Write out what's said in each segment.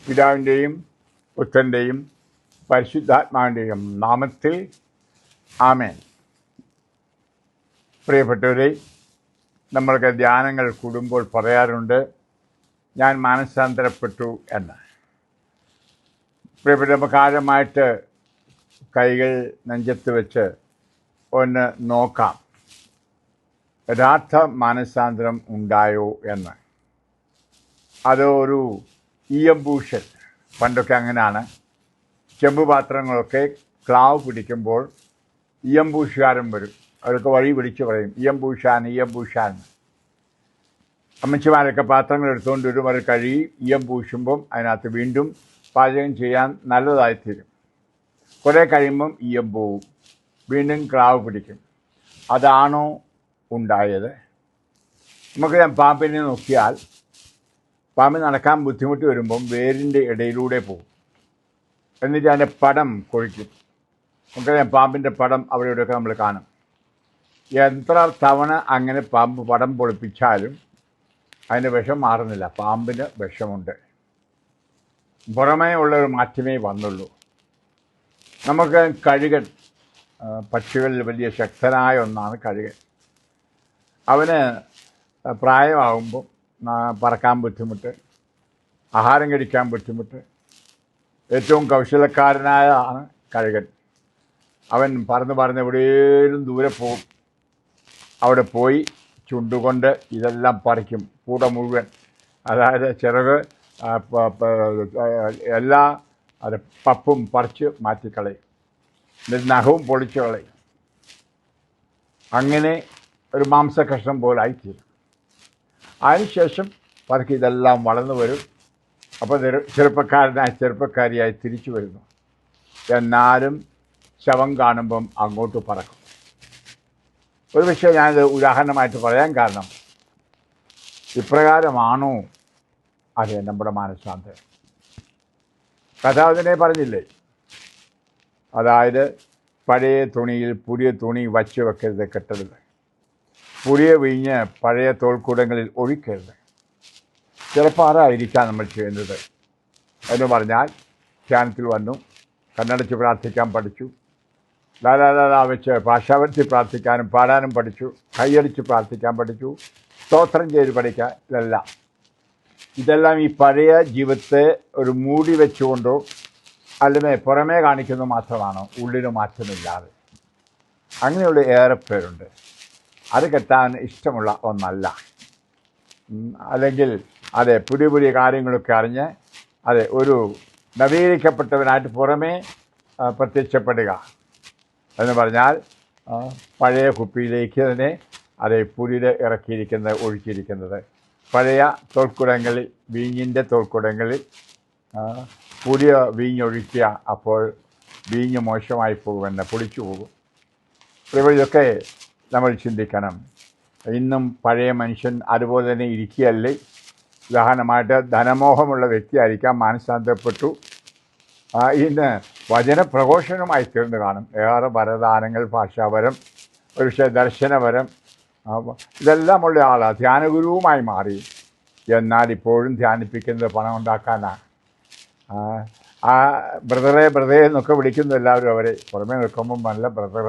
പിതാവിൻ്റെയും പുത്രൻ്റെയും പരിശുദ്ധാത്മാവിൻ്റെയും നാമത്തിൽ ആമേൻ. പ്രിയപ്പെട്ടവരെ, നമ്മൾക്ക് ധ്യാനങ്ങൾ കൂടുമ്പോൾ പറയാറുണ്ട്, ഞാൻ മാനസാന്തരപ്പെട്ടു എന്ന്. പ്രിയപ്പെട്ട നമുക്ക് ആഴമായിട്ട് കൈകൾ നെഞ്ചത്ത് വെച്ച് ഒന്ന് നോക്കാം, യഥാർത്ഥ മാനസാന്തരം ഉണ്ടായോ എന്ന്. അത് ഒരു ഈയമ്പൂഷൽ. പണ്ടൊക്കെ അങ്ങനെയാണ്. ചെമ്പ് പാത്രങ്ങളൊക്കെ ക്ലാവ് പിടിക്കുമ്പോൾ ഈയമ്പൂഷുകാരൻ വരും. അവർക്ക് വഴി പിടിച്ച് പറയും, ഈയമ്പൂഷാൻ. അമ്മച്ചിമാരൊക്കെ പാത്രങ്ങൾ എടുത്തുകൊണ്ട് വരും. അവർ കഴുകി ഈയമ്പൂഷുമ്പം അതിനകത്ത് വീണ്ടും പാചകം ചെയ്യാൻ നല്ലതായിത്തീരും. കുറേ കഴിയുമ്പം ഈയമ്പൂവും, വീണ്ടും ക്ലാവ് പിടിക്കും. അതാണോ ഉണ്ടായത്? നമുക്ക് പാമ്പിനെ നോക്കിയാൽ പാമ്പ് നടക്കാൻ ബുദ്ധിമുട്ട് വരുമ്പം വേരിൻ്റെ ഇടയിലൂടെ പോകും. എന്നിട്ട് അതിൻ്റെ പടം കൊഴിക്കും. നമുക്കറിയാം, പാമ്പിൻ്റെ പടം അവിടെ ഇവിടെയൊക്കെ നമ്മൾ കാണും. എത്ര തവണ അങ്ങനെ പാമ്പ് പടം പൊളിപ്പിച്ചാലും അതിൻ്റെ വിഷം മാറുന്നില്ല. പാമ്പിന് വിഷമുണ്ട്. പുറമേ ഉള്ള ഒരു മാറ്റമേ വന്നുള്ളൂ. നമുക്ക് കഴുകൻ, പക്ഷികളിൽ വലിയ ശക്തനായ ഒന്നാണ് കഴുകൻ. അവന് പ്രായമാകുമ്പോൾ പറക്കാൻ ബുദ്ധിമുട്ട്, ആഹാരം കഴിക്കാൻ ബുദ്ധിമുട്ട്. ഏറ്റവും കൗശലക്കാരനായാണ് കഴുകൻ. അവൻ പറന്ന് എവിടെയും ദൂരെ പോകും. അവിടെ പോയി ചുണ്ടുകൊണ്ട് ഇതെല്ലാം പറിക്കും, കൂട മുഴുവൻ. അതായത് ചിറക്, എല്ലാ പപ്പും പറിച്ച് മാറ്റിക്കളയും. എന്നിട്ട് നഖവും പൊളിച്ചു കളയും. അങ്ങനെ ഒരു മാംസകഷ്ണം പോലെ ആയിത്തീരും. അതിനുശേഷം പതുക്കെ ഇതെല്ലാം വളർന്നു വരും. അപ്പോൾ ചെറുപ്പക്കാരിയായി തിരിച്ചു വരുന്നു. എന്നാലും ശവം കാണുമ്പം അങ്ങോട്ട് പറക്കും. ഒരു പക്ഷേ ഞാനിത് ഉദാഹരണമായിട്ട് പറയാൻ കാരണം, ഇപ്രകാരമാണോ അതെ നമ്മുടെ മാനസാന്തരം? കഥാവിനെ പറഞ്ഞില്ലേ, അതായത് പഴയ തുണിയിൽ പുതിയ തുണി വച്ച് വെക്കരുത്, കെട്ടരുത്. പുതിയ വീഞ്ഞ് പഴയ തോൽക്കൂടങ്ങളിൽ ഒഴിക്കരുത്. ചിലപ്പോൾ അതായിരിക്കാം നമ്മൾ ചെയ്യുന്നത്. എന്ന് പറഞ്ഞാൽ, ധ്യാനത്തിൽ വന്നു, കണ്ണടച്ച് പ്രാർത്ഥിക്കാൻ പഠിച്ചു, ലാലാ വെച്ച് ഭാഷാവർത്തി പ്രാർത്ഥിക്കാനും പാടാനും പഠിച്ചു, കൈയടിച്ച് പ്രാർത്ഥിക്കാൻ പഠിച്ചു, സ്തോത്രം ചെയ്ത് പഠിക്കാൻ. ഇതെല്ലാം ഈ പഴയ ജീവിതത്തെ ഒരു മൂടി വെച്ചുകൊണ്ടോ അല്ലെങ്കിൽ പുറമേ കാണിക്കുന്നത് മാത്രമാണോ? ഉള്ളിന് മാറ്റമില്ലാതെ. അങ്ങനെയുള്ള ഏറെ പേരുണ്ട്. അത് കെട്ടാൻ ഇഷ്ടമുള്ള ഒന്നല്ല. അല്ലെങ്കിൽ അതെ, പുതിയ കാര്യങ്ങളൊക്കെ അറിഞ്ഞ് ഒരു നവീകരിക്കപ്പെട്ടവനായിട്ട് പുറമേ പ്രത്യക്ഷപ്പെടുക എന്ന് പറഞ്ഞാൽ, പഴയ കുപ്പിയിലേക്ക് തന്നെ പുതിയത് ഒഴിച്ചിരിക്കുന്നത്. പഴയ തോൽക്കുടങ്ങളിൽ, വീഞ്ഞിൻ്റെ തോൽക്കുടങ്ങളിൽ പുതിയ വീഞ്ഞൊഴിക്കുക. അപ്പോൾ വീഞ്ഞ് മോശമായി പോകുമെന്ന്, പൊളിച്ചു പോകും. ഇതൊക്കെ നമ്മൾ ചിന്തിക്കണം. ഇന്നും പഴയ മനുഷ്യൻ അതുപോലെ തന്നെ ഇരിക്കുകയല്ലേ? ഉദാഹരണമായിട്ട് ധനമോഹമുള്ള വ്യക്തിയായിരിക്കാം, മാനസാന്തരപ്പെട്ടു, ഇന്ന് വചനപ്രഘോഷണമായി തീർന്നു കാണും. ഏറെ വരദാനങ്ങൾ, ഭാഷാപരം, ഒരുപക്ഷെ ദർശനപരം, ഇതെല്ലാം ഉള്ള ആളാണ്. ധ്യാനഗുരുവുമായി മാറി. എന്നാൽ ഇപ്പോഴും ധ്യാനിപ്പിക്കുന്നത് പണം ഉണ്ടാക്കാനാണ്. ബ്രദറെ എന്നൊക്കെ വിളിക്കുന്നു എല്ലാവരും അവരെ. പുറമേ നിൽക്കുമ്പം നല്ല ബ്രദർ,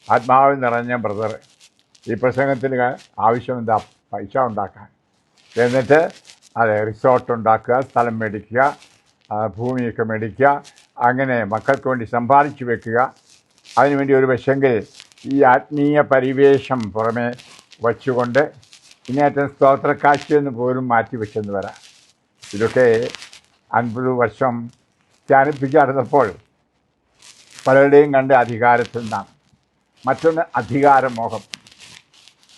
ആത്മാവിൽ നിറഞ്ഞ ബ്രദർ. ഈ പ്രസംഗത്തിന് ആവശ്യം എന്താ? പൈസ ഉണ്ടാക്കാൻ. എന്നിട്ട് റിസോർട്ട് ഉണ്ടാക്കുക, സ്ഥലം മേടിക്കുക, ഭൂമിയൊക്കെ മേടിക്കുക, അങ്ങനെ മക്കൾക്ക് വേണ്ടി സമ്പാദിച്ചു വെക്കുക. അതിനുവേണ്ടി ഒരു വശമെങ്കിൽ ഈ ആത്മീയ പരിവേഷം പുറമെ വച്ചുകൊണ്ട് ഇങ്ങേറ്റം സ്തോത്രക്കാഴ്ച എന്ന് പോലും മാറ്റി വെച്ചെന്ന് വരാം. ഇതൊക്കെ 50 വർഷം ധ്യാനിപ്പിച്ചറിഞ്ഞപ്പോൾ പലരുടെയും കണ്ട് അധികാരത്തിൽ നിന്നാണ്. മറ്റൊന്ന് അധികാരമോഹം.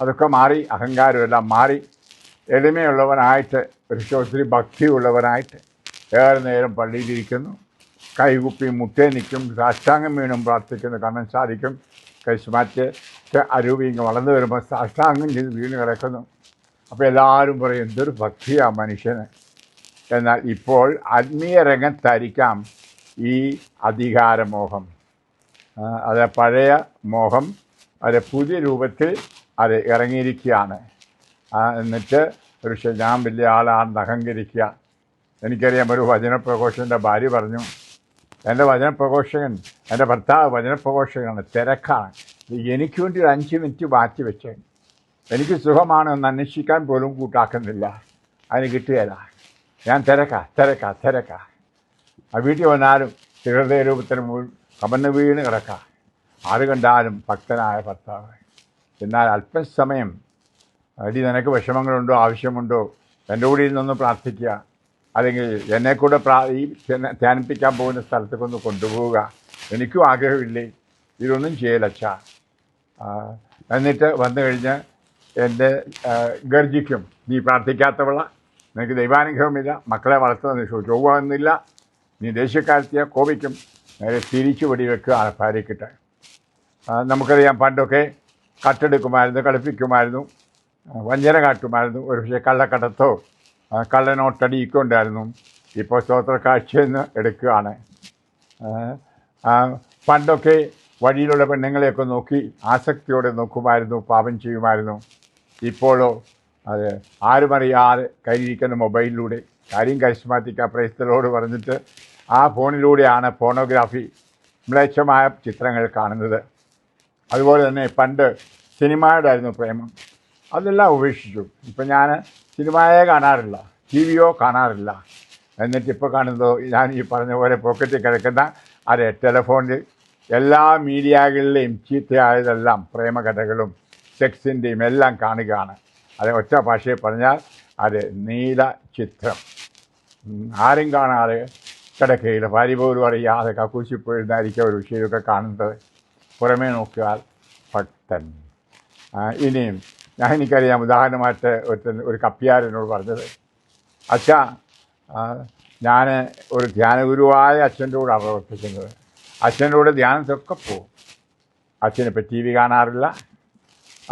അതൊക്കെ മാറി, അഹങ്കാരമെല്ലാം മാറി, എളിമയുള്ളവനായിട്ട്, ഒത്തിരി ഭക്തിയുള്ളവനായിട്ട് ഏറെ നേരം പള്ളിയിലിരിക്കുന്നു, കൈകുപ്പി മുട്ടേ നിൽക്കും, സാഷ്ടാംഗം വീണും പ്രാർത്ഥിക്കുന്നു. കാണാൻ സാധിക്കും. കൈസ്മാറ്റ് അരൂപി ഇങ്ങ് വളർന്നു വരുമ്പോൾ സാഷ്ടാംഗം ചെയ്ത് വീണ് കിടക്കുന്നു. അപ്പോൾ എല്ലാവരും പറയും, എന്തൊരു ഭക്തിയാണ് മനുഷ്യന്. എന്നാൽ ഇപ്പോൾ ആത്മീയ രംഗത്തായിരിക്കാം ഈ അധികാരമോഹം. പഴയ മോഹം പുതിയ രൂപത്തിൽ ഇറങ്ങിയിരിക്കുകയാണ്. എന്നിട്ട് ഒരു ഞാൻ വലിയ ആളാണെന്ന് അഹങ്കരിക്കുക. എനിക്കറിയാം, ഒരു വചനപ്രഘോഷകൻ്റെ ഭാര്യ പറഞ്ഞു, എൻ്റെ വചനപ്രഘോഷകൻ, എൻ്റെ ഭർത്താവ് വചനപ്രഘോഷകനാണ്, തിരക്കാണ്, എനിക്ക് വേണ്ടി ഒരു 5 മിനിറ്റ് മാറ്റി വെച്ച് എനിക്ക് സുഖമാണ് എന്ന് അന്വേഷിക്കാൻ പോലും കൂട്ടാക്കുന്നില്ല, അതിന് കിട്ടുകയില്ല, ഞാൻ തിരക്കാ. ആ വീട്ടിൽ വന്നാലും ഹൃദയ രൂപത്തിന് കമന്ന് വീണ് കിടക്കാം, ആര് കണ്ടാലും ഭക്തനായ ഭർത്താവ്. എന്നാൽ അല്പസമയം, അടി നിനക്ക് വിഷമങ്ങളുണ്ടോ, ആവശ്യമുണ്ടോ, എൻ്റെ കൂടെ ഇരുന്നൊന്ന് പ്രാർത്ഥിക്കുക, അല്ലെങ്കിൽ എന്നെക്കൂടെ ഈ ധ്യാനിപ്പിക്കാൻ പോകുന്ന സ്ഥലത്തേക്കൊന്ന് കൊണ്ടുപോവുക, എനിക്കും ആഗ്രഹമില്ലേ, ഇതൊന്നും ചെയ്യലച്ചാ. എന്നിട്ട് വന്നു കഴിഞ്ഞ് എൻ്റെ ഗർജിക്കും, നീ പ്രാർത്ഥിക്കാത്തവള, നിനക്ക് ദൈവാനുഗ്രഹമില്ല, മക്കളെ വളർത്തുന്ന ചൊവ്വന്നില്ല, നീ ദേശീയക്കാരത്തിയെ കോപിക്കും, നേരെ തിരിച്ചു വെടിവെക്കുക ഭാര്യയ്ക്കിട്ട്. നമുക്കറിയാം, പണ്ടൊക്കെ കട്ടെടുക്കുമായിരുന്നു, കളിപ്പിക്കുമായിരുന്നു, വഞ്ചന കാട്ടുമായിരുന്നു, ഒരു പക്ഷേ കള്ളക്കടത്തോ കള്ളനോട്ടടിയൊക്കെ ഉണ്ടായിരുന്നു. ഇപ്പോൾ സ്തോത്രക്കാഴ്ചയിൽ നിന്ന് എടുക്കുകയാണ്. പണ്ടൊക്കെ വഴിയിലുള്ള പെണ്ണുങ്ങളെയൊക്കെ നോക്കി ആസക്തിയോടെ നോക്കുമായിരുന്നു, പാപം ചെയ്യുമായിരുന്നു. ഇപ്പോഴോ അത് ആരുമറിയാതെ കയ്യിരിക്കുന്ന മൊബൈലിലൂടെ കാര്യം കരിസ്മാറ്റിക് പ്രേസ്തലോട് പറഞ്ഞിട്ട് ആ ഫോണിലൂടെയാണ് പോണോഗ്രാഫി, മ്ലേച്ഛമായ ചിത്രങ്ങൾ കാണുന്നത്. അതുപോലെ തന്നെ പണ്ട് സിനിമയോടായിരുന്നു പ്രേമം, അതെല്ലാം ഉപേക്ഷിച്ചു. ഇപ്പം ഞാൻ സിനിമയെ കാണാറില്ല, TV കാണാറില്ല. എന്നിട്ടിപ്പോൾ കാണുന്നതോ ഞാൻ ഈ പറഞ്ഞ പോലെ പോക്കറ്റിൽ കിടക്കുന്ന ടെലിഫോണിൽ എല്ലാ മീഡിയകളിലെയും ചീത്തയായതെല്ലാം പ്രേമകഥകളും സെക്സിൻ്റെയും എല്ലാം കാണുകയാണ്. അത് ഒറ്റ ഭാഷയിൽ പറഞ്ഞാൽ അത് നീല ചിത്രം. ആരും കാണാതെ കിടക്കയില്ല, ഭാര്യ പോലും അറിയാതെ കക്കൂശിപ്പോയിരുന്നായിരിക്കും ഒരു വിഷയമൊക്കെ കാണുന്നത്. പുറമേ നോക്കിയാൽ ഭക്തൻ. ഇനിയും എനിക്കറിയാം, ഉദാഹരണമായിട്ട് ഒരു കപ്പ്യാരനോട് പറഞ്ഞത്, അച്ഛാ, ഞാൻ ഒരു ധ്യാനഗുരുവായ അച്ഛൻ്റെ കൂടെയാണ് പ്രവർത്തിക്കുന്നത്, അച്ഛൻ്റെ കൂടെ ധ്യാനത്തൊക്കെ പോകും, അച്ഛനിപ്പോൾ TV കാണാറില്ല,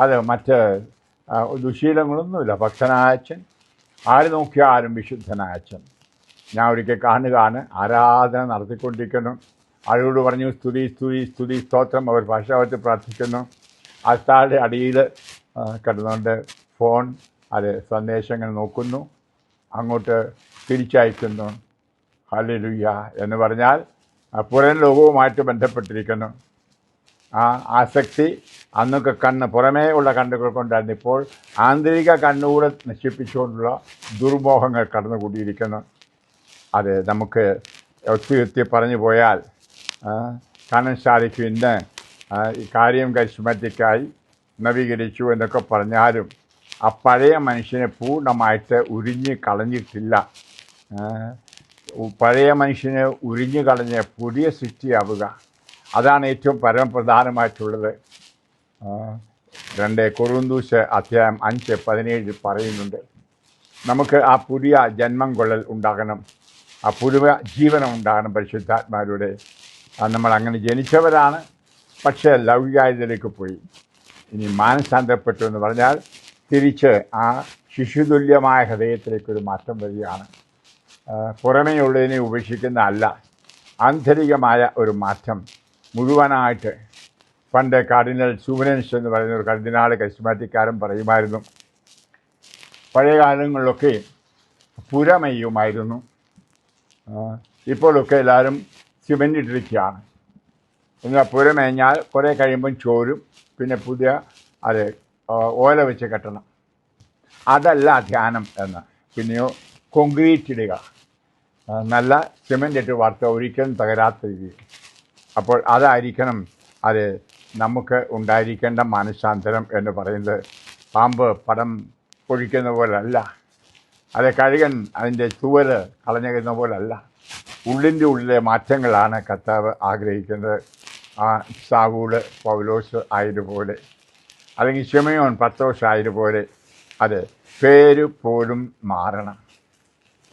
അത് മറ്റ് ദുശീലങ്ങളൊന്നുമില്ല, ഭക്തനായ അച്ഛൻ, ആര് നോക്കിയാലും വിശുദ്ധനായ അച്ഛൻ. ഞാൻ ഒരിക്കൽ കാണുകയാണ്, ആരാധന നടത്തിക്കൊണ്ടിരിക്കുന്നു, ആളോട് പറഞ്ഞു സ്തുതി സ്തോത്രം, അവർ ഭാഷാവത്തിൽ പ്രാർത്ഥിക്കുന്നു. ആൾക്കാരുടെ അടിയിൽ കിടന്നുകൊണ്ട് ഫോൺ സന്ദേശങ്ങൾ നോക്കുന്നു, അങ്ങോട്ട് തിരിച്ചയക്കുന്നു. ഹല്ലേലൂയ എന്ന് പറഞ്ഞാൽ പുറം ലോകവുമായിട്ട് ബന്ധപ്പെട്ടിരിക്കുന്നു. ആ ആസക്തി അന്നൊക്കെ പുറമേ ഉള്ള കണ്ണുകൾ കൊണ്ടായിരുന്നു, ഇപ്പോൾ ആന്തരിക കണ്ണുകൂടെ നശിപ്പിച്ചുകൊണ്ടുള്ള ദുർമോഹങ്ങൾ കടന്നുകൂടിയിരിക്കുന്നു. അത് നമുക്ക് ഒത്തി പറഞ്ഞു പോയാൽ കാണാൻ സാധിക്കും. ഇന്ന് ഈ കാര്യം കരിസ്മാറ്റിക്കായി നവീകരിച്ചു എന്നൊക്കെ പറഞ്ഞാലും ആ പഴയ മനുഷ്യനെ പൂർണ്ണമായിട്ട് ഉരിഞ്ഞ് കളഞ്ഞിട്ടില്ല. പഴയ മനുഷ്യനെ ഉരിഞ്ഞു കളഞ്ഞ് പുതിയ സൃഷ്ടിയാവുക, അതാണ് ഏറ്റവും പരമപ്രധാനമായിട്ടുള്ളത്. 2 കൊറിന്തോസ് അധ്യായം 5:17 പറയുന്നുണ്ട്, നമുക്ക് ആ പുതിയ ജന്മം കൊള്ളൽ ഉണ്ടാകണം, ആ പുതിയ ജീവനം ഉണ്ടാകണം പരിശുദ്ധാത്മാരുടെ. നമ്മൾ അങ്ങനെ ജനിച്ചവരാണ്, പക്ഷേ ലൗകികതയിലേക്ക് പോയി. ഇനി മാനസാന്തരപ്പെട്ടു എന്ന് പറഞ്ഞാൽ തിരിച്ച് ആ ശിശുതുല്യമായ ഹൃദയത്തിലേക്കൊരു മാറ്റം വരികയാണ്. പുറമേയുള്ളതിനെ ഉപേക്ഷിക്കുന്ന അല്ല, ആന്തരികമായ ഒരു മാറ്റം മുഴുവനായിട്ട്. പണ്ട് കാർഡിനൽ സൂവനൻസ് എന്ന് പറയുന്ന ഒരു കർദിനാൾ കരിസ്മാറ്റിക്കാരൻ പറയുമായിരുന്നു, പഴയ കാലങ്ങളിലൊക്കെ പുരമയ്യുമായിരുന്നു, ഇപ്പോഴൊക്കെ എല്ലാവരും സിമെൻ്റ് ഇട്ടിരിക്കുകയാണ്. എന്നാൽ പുരമേഞ്ഞാൽ കുറേ കഴിയുമ്പം ചോരും, പിന്നെ പുതിയ ഓല വെച്ച് കെട്ടണം. അതല്ല ധ്യാനം എന്ന്. പിന്നെയോ കോൺക്രീറ്റ് ഇടുക, നല്ല സിമെൻ്റ് ഇട്ട് വാർത്ത ഒരിക്കലും തകരാത്ത രീതി. അപ്പോൾ അതായിരിക്കണം നമുക്ക് ഉണ്ടായിരിക്കേണ്ട മാനസാന്തരം എന്ന് പറയുന്നത്. പാമ്പ് പടം പൊഴിക്കുന്ന പോലല്ല, കഴുകൻ അതിൻ്റെ തൂവൽ കളഞ്ഞിരുന്ന പോലല്ല. ഉള്ളിൻ്റെ ഉള്ളിലെ മാറ്റങ്ങളാണ് കർത്താവ് ആഗ്രഹിക്കുന്നത്. ആ സാവൂൾ പൗലോസ് ആയതുപോലെ, അല്ലെങ്കിൽ ശിമയോൻ പത്രോസ് ആയതുപോലെ പേര് പോലും മാറണം.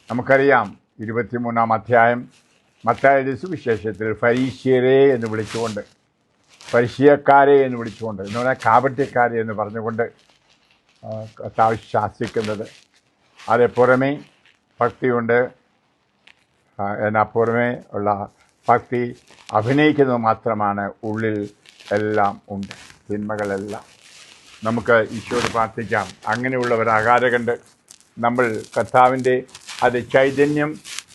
നമുക്കറിയാം 23-ാം അധ്യായം മത്തായിയുടെ സുവിശേഷത്തിൽ ഫരീസ്യരെ എന്ന് വിളിച്ചുകൊണ്ട്, പരിശീലക്കാരെ എന്ന് വിളിച്ചുകൊണ്ട്, എന്ന് പറഞ്ഞാൽ കാപട്യക്കാരെ എന്ന് പറഞ്ഞുകൊണ്ട് കർത്താവ് ശാസിക്കുന്നത്. പുറമേ ഭക്തിയുണ്ട്, എന്നാൽ പുറമേ ഉള്ള ഭക്തി അഭിനയിക്കുന്നത് മാത്രമാണ്, ഉള്ളിൽ എല്ലാം ഉണ്ട്, തിന്മകളെല്ലാം. നമുക്ക് ഈശോയോട് പ്രാർത്ഥിക്കാം, അങ്ങനെയുള്ളവരാകാതെ കണ്ട് നമ്മൾ കർത്താവിൻ്റെ അത് ചൈതന്യം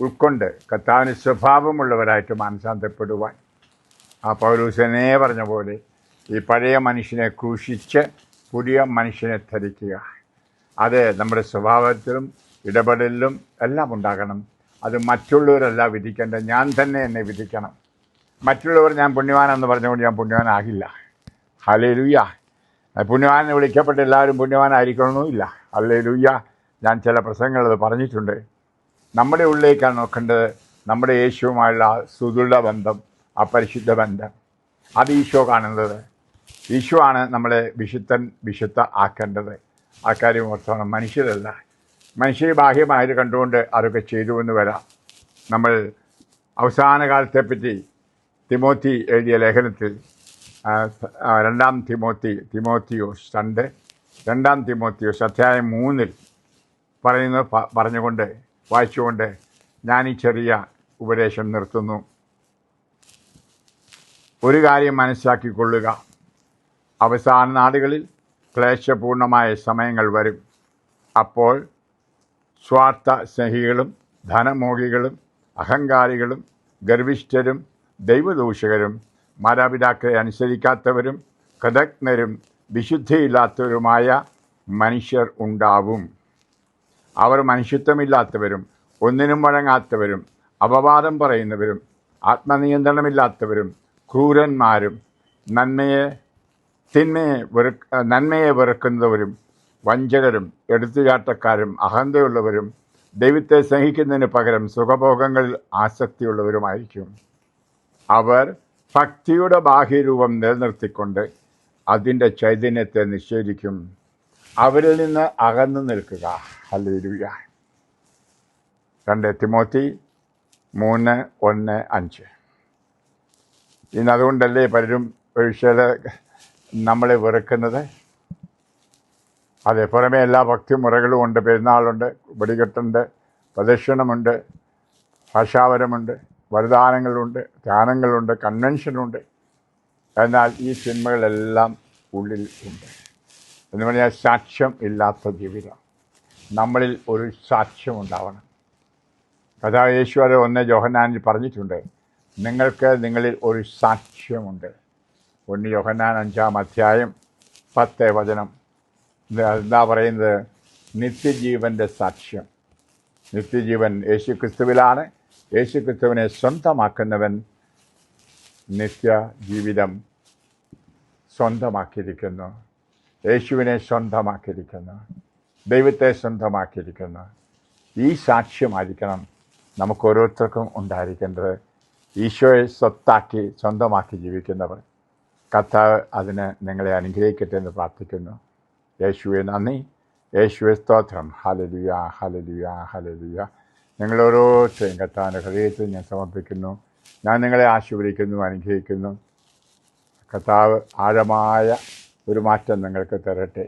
ഉൾക്കൊണ്ട് കർത്താവിന് സ്വഭാവമുള്ളവരായിട്ട് മാനസാന്തരപ്പെടുവാൻ ആ പൗലൂസനെ പറഞ്ഞ പോലെ ഈ പഴയ മനുഷ്യനെ ക്രൂശിച്ച് പുതിയ മനുഷ്യനെ ധരിക്കുക. അത് നമ്മുടെ സ്വഭാവത്തിലും ഇടപെടലിലും എല്ലാം ഉണ്ടാകണം. അത് മറ്റുള്ളവരല്ല വിധിക്കേണ്ടത്, ഞാൻ തന്നെ എന്നെ വിധിക്കണം. മറ്റുള്ളവർ ഞാൻ പുണ്യവാനെന്ന് പറഞ്ഞുകൊണ്ട് ഞാൻ പുണ്യവാനാകില്ല. ഹല്ലേലൂയ. പുണ്യവാനെ വിളിക്കപ്പെട്ട എല്ലാവരും പുണ്യവാനായിരിക്കണമെന്നില്ല. ഹല്ലേലൂയ. ഞാൻ ചില പ്രസംഗങ്ങളത് പറഞ്ഞിട്ടുണ്ട്. നമ്മുടെ ഉള്ളിലേക്കാണ് നോക്കേണ്ടത്, നമ്മുടെ യേശുവുമായുള്ള സുദൃഢ ബന്ധം, ആ പരിശുദ്ധ ബന്ധം. അത് ഈശോ കാണുന്നത്. ഈശോ ആണ് നമ്മളെ വിശുദ്ധ ആക്കേണ്ടത്. ആ കാര്യം ഓർത്തോണം. മനുഷ്യരല്ല. മനുഷ്യർ ബാഹ്യമായത് കണ്ടുകൊണ്ട് അതൊക്കെ ചെയ്തു എന്ന് വരാം. നമ്മൾ അവസാന കാലത്തെപ്പറ്റി തിമോത്തി എഴുതിയ ലേഖനത്തിൽ 2 തിമോത്തിയോസ് അധ്യായം 3 പറഞ്ഞുകൊണ്ട് വായിച്ചുകൊണ്ട് ഞാൻ ഈ ചെറിയ ഉപദേശം നിർത്തുന്നു. ഒരു കാര്യം മനസ്സിലാക്കിക്കൊള്ളുക, അവസാന നാളുകളിൽ ക്ലേശപൂർണമായ സമയങ്ങൾ വരും. അപ്പോൾ സ്വാർത്ഥ സ്നേഹികളും ധനമോഹികളും അഹങ്കാരികളും ഗർവിഷ്ഠരും ദൈവദൂഷകരും മാതാപിതാക്കളെ അനുസരിക്കാത്തവരും കൃതജ്ഞരും വിശുദ്ധിയില്ലാത്തവരുമായ മനുഷ്യർ ഉണ്ടാവും. അവർ മനുഷ്യത്വമില്ലാത്തവരും ഒന്നിനും വഴങ്ങാത്തവരും അപവാദം പറയുന്നവരും ആത്മനിയന്ത്രണമില്ലാത്തവരും ക്രൂരന്മാരും നന്മയെ വെറുക്കുന്നവരും വഞ്ചകരും എടുത്തുചാട്ടക്കാരും അഹന്തയുള്ളവരും ദൈവത്തെ സ്നേഹിക്കുന്നതിന് പകരം സുഖഭോഗങ്ങളിൽ ആസക്തിയുള്ളവരുമായിരിക്കും. അവർ ഭക്തിയുടെ ബാഹ്യരൂപം നിലനിർത്തിക്കൊണ്ട് അതിൻ്റെ ചൈതന്യത്തെ നിഷേധിക്കും. അവരിൽ നിന്ന് അകന്നു നിൽക്കുക. ഹല്ലേലൂയ. 2 തിമോത്തി 3:1-5. ഇന്ന് അതുകൊണ്ടല്ലേ പലരും നമ്മളെ വെറുക്കുന്നത്. അതെ, പുറമേ എല്ലാ ഭക്തിമുറകളും ഉണ്ട്. പെരുന്നാളുണ്ട്, വെടികെട്ടുണ്ട്, പ്രദക്ഷിണമുണ്ട്, ഭാഷാപരമുണ്ട്, വരദാനങ്ങളുണ്ട്, ധ്യാനങ്ങളുണ്ട്, കൺവെൻഷനുണ്ട്. എന്നാൽ ഈ സിനിമകളെല്ലാം ഉള്ളിൽ ഉണ്ട്. എന്ന് പറഞ്ഞാൽ സാക്ഷ്യം ഇല്ലാത്ത ജീവിതം. നമ്മളിൽ ഒരു സാക്ഷ്യം ഉണ്ടാവണം. കർത്താവ് യേശു അത് 1 യോഹന്നാനിൽ പറഞ്ഞിട്ടുണ്ട്. നിങ്ങൾക്ക് നിങ്ങളിൽ ഒരു സാക്ഷ്യമുണ്ട്. 1 യോഹന്നാൻ 5-ാം അധ്യായം 10 വചനം. എന്താ പറയുന്നത്? നിത്യജീവൻ്റെ സാക്ഷ്യം. നിത്യജീവൻ യേശുക്രിസ്തുവിലാണ്. യേശുക്രിസ്തുവിനെ സ്വന്തമാക്കുന്നവൻ നിത്യജീവിതം സ്വന്തമാക്കിയിരിക്കുന്നു. യേശുവിനെ സ്വന്തമാക്കിയിരിക്കുന്നു. ദൈവത്തെ സ്വന്തമാക്കിയിരിക്കുന്നു. ഈ സാക്ഷ്യമായിരിക്കണം നമുക്ക് ഓരോരുത്തർക്കും ഉണ്ടായിരിക്കേണ്ടത്. ഈശോയെ സ്വന്തമാക്കി ജീവിക്കുന്നവർ. കർത്താവ് അതിന് നിങ്ങളെ അനുഗ്രഹിക്കട്ടെ എന്ന് പ്രാർത്ഥിക്കുന്നു. യേശുവെ നന്ദി, യേശുവെ സ്തോത്രം. Hallelujah, hallelujah, hallelujah. നിങ്ങളോരോരുത്തരെയും കർത്താവിൻ്റെ ഹൃദയത്തിൽ ഞാൻ സമർപ്പിക്കുന്നു. ഞാൻ നിങ്ങളെ ആശീർവദിക്കുന്നു, അനുഗ്രഹിക്കുന്നു. കർത്താവ് ആഴമായ ഒരു മാറ്റം നിങ്ങൾക്ക് തരട്ടെ.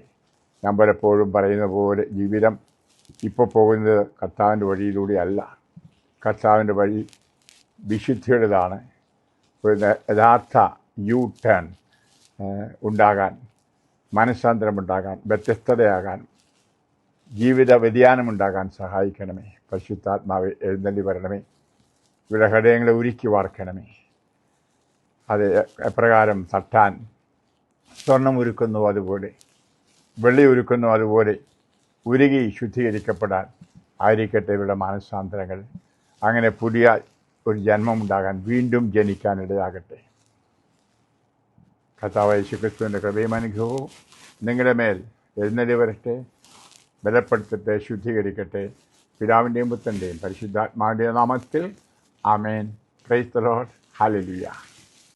ഞാൻ പലപ്പോഴും പറയുന്ന പോലെ ജീവിതം ഇപ്പോൾ പോകുന്നത് കർത്താവിൻ്റെ വഴിയിലൂടെ അല്ല. കർത്താവിൻ്റെ വഴി വിശുദ്ധിയുടേതാണ്. ഒരു യഥാർത്ഥ ടേൺ ഉണ്ടാകാൻ, മനസ്സാന്തരമുണ്ടാകാൻ, വ്യത്യസ്തതയാകാൻ, ജീവിത വ്യതിയാനമുണ്ടാകാൻ സഹായിക്കണമേ. പരിശുദ്ധാത്മാവെ എഴുന്നള്ളി വരണമേ. ഇവരുടെ ഹൃദയങ്ങളെ ഉരുക്കി വാർക്കണമേ. അത് എപ്രകാരം തട്ടാൻ സ്വർണം ഉരുക്കുന്നു അതുപോലെ, വെള്ളി ഉരുക്കുന്നു അതുപോലെ ഉരുകി ശുദ്ധീകരിക്കപ്പെടാൻ ആയിരിക്കട്ടെ ഇവരുടെ മാനസാന്തരങ്ങൾ. അങ്ങനെ പുതിയ ഒരു ജന്മമുണ്ടാകാൻ, വീണ്ടും ജനിക്കാനിടയാകട്ടെ. കർത്താവ് യേശുക്രിസ്തുവിൻ്റെ കൃപയും അനുഗ്രഹവും നിങ്ങളുടെ മേൽ എഴുന്നള്ളി വരട്ടെ, ബലപ്പെടുത്തട്ടെ, ശുദ്ധീകരിക്കട്ടെ. പിതാവിൻ്റെയും പുത്രൻ്റെയും പരിശുദ്ധാത്മാവിൻ്റെയും നാമത്തിൽ ആമേൻ. Praise the lord. ഹല്ലേലൂയ.